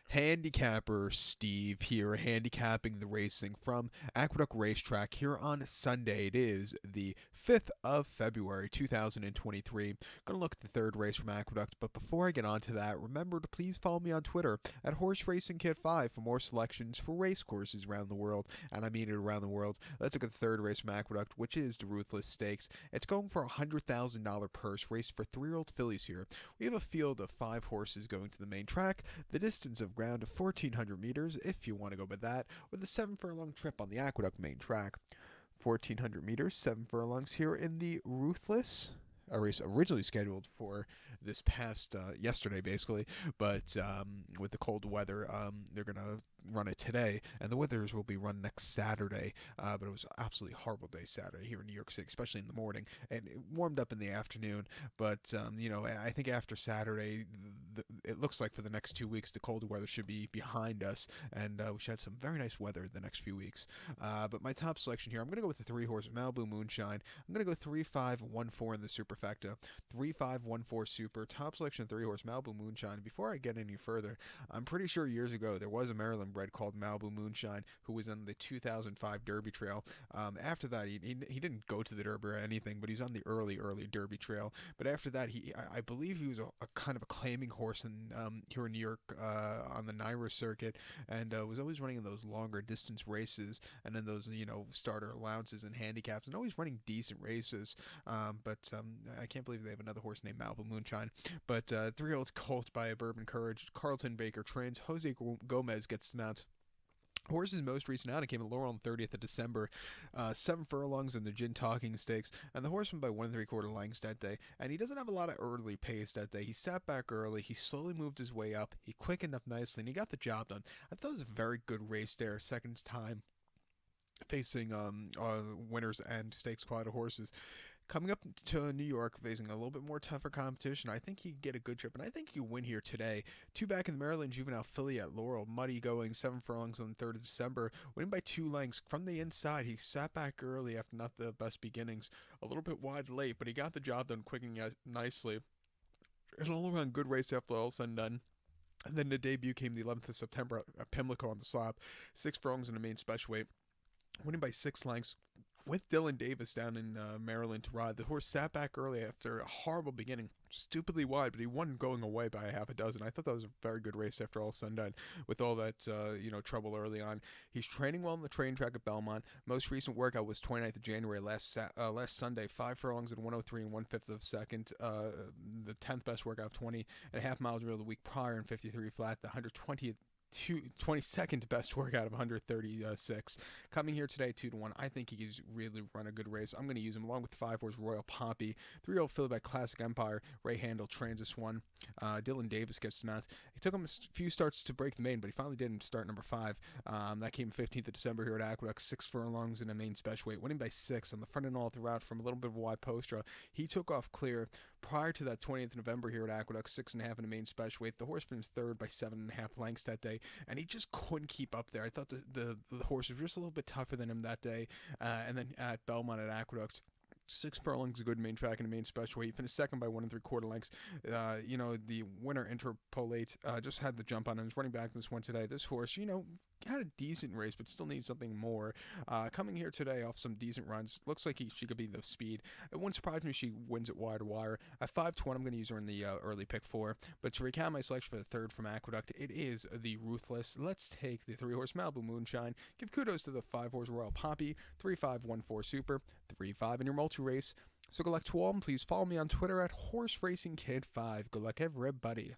Handicapper Steve here, handicapping the racing from Aqueduct Racetrack here on Sunday. It is the 5th of February 2023. Going to look at the third race from Aqueduct, but before I get on to that, remember to please follow me on Twitter at Horse Racing Kit 5 for more selections for race courses around the world, and I mean it around the world. Let's look at the third race from Aqueduct, which is the Ruthless Stakes. It's going for a $100,000 purse race for 3-year-old fillies here. We have a field of 5 horses going to the main track. The distance of ground of 1,400 meters, if you want to go by that, with a 7-furlong trip on the Aqueduct main track. 1,400 meters, 7 furlongs here in the Ruthless. A race originally scheduled for this past yesterday, basically, but with the cold weather, they're gonna run it today, and the Withers will be run next Saturday. But it was an absolutely horrible day Saturday here in New York City, especially in the morning, and it warmed up in the afternoon. But I think after Saturday, it looks like for the next 2 weeks, the cold weather should be behind us, and we should have some very nice weather the next few weeks. But my top selection here, I'm gonna go with the 3-horse Malibu Moonshine. I'm gonna go 3-5-1-4 in the superfecta, 3-5-1-4 super. Top selection 3-horse Malibu Moonshine. Before I get any further, I'm pretty sure years ago there was a Maryland bred called Malibu Moonshine who was on the 2005 Derby Trail. After that, he didn't go to the Derby or anything, but he's on the early Derby Trail. But after that, I believe he was a kind of a claiming horse in here in New York on the Naira circuit, and was always running in those longer distance races, and then those starter allowances and handicaps, and always running decent races. But I can't believe they have another horse named Malibu Moonshine. But 3-year-old colt by Bourbon Courage. Carlton Baker trains. Jose Gomez gets the mount. Horse's most recent outing came at Laurel on the 30th of December, 7 furlongs in the Gin Talking Stakes, and the horse went by 1 3/4 lengths that day. And he doesn't have a lot of early pace that day. He sat back early, he slowly moved his way up, he quickened up nicely, and he got the job done. I thought it was a very good race there, second time facing winners and stakes quality horses. Coming up to New York, facing a little bit more tougher competition, I think he could get a good trip, and I think he win here today. 2 back in the Maryland Juvenile filly at Laurel, muddy going, 7 furlongs on the 3rd of December, winning by 2 lengths. From the inside, he sat back early after not the best beginnings, a little bit wide late, but he got the job done quicking nicely. An all-around good race after all said and done. And then the debut came the 11th of September at Pimlico on the slop, 6 furlongs in the main special weight, winning by 6 lengths. With Dylan Davis down in Maryland to ride, the horse sat back early after a horrible beginning, stupidly wide, but he won going away by a half a dozen. I thought that was a very good race after all said and done, with all that trouble early on. He's training well on the train track at Belmont. Most recent workout was 29th of January last Sunday, 5 furlongs at 103 and 1/5 of a second. The 10th best workout of 20.5 miles drill the week prior and 53 flat. The 22nd best workout of 136. Coming here today 2-1. I think he can really run a good race. I'm going to use him along with the 5-horse Royal Poppy. 3-year-old filly by Classic Empire. Ray Handel trains this one. Dylan Davis gets the mount. It took him a few starts to break the main, but he finally did in start number 5. That came 15th of December here at Aqueduct. 6 furlongs in a main special weight, winning by 6 on the front and all throughout from a little bit of a wide post draw. He took off clear prior to that 20th of November here at Aqueduct. 6.5 in a main special weight. The horse finished 3rd by 7.5 lengths that day, and he just couldn't keep up there. I thought the horse was just a little bit tougher than him that day. And then at Belmont at Aqueduct, 6 furlongs, a good main track and a main special weight. He finished 2nd by 1 3/4 lengths. The winner Interpolate just had the jump on him. He's running back this one today. This horse, had a decent race, but still needs something more. Coming here today off some decent runs, looks like she could be the speed. It wouldn't surprise me if she wins it wire to wire. At 5-1, I'm going to use her in the early pick 4. But to recap my selection for the third from Aqueduct, it is the Ruthless. Let's take the 3-horse Malibu Moonshine. Give kudos to the 5-horse Royal Poppy, 3-5-1-4 Super, 3-5 in your multi-race. So good luck to all, and please follow me on Twitter at Horse Racing Kid 5. Good luck, everybody.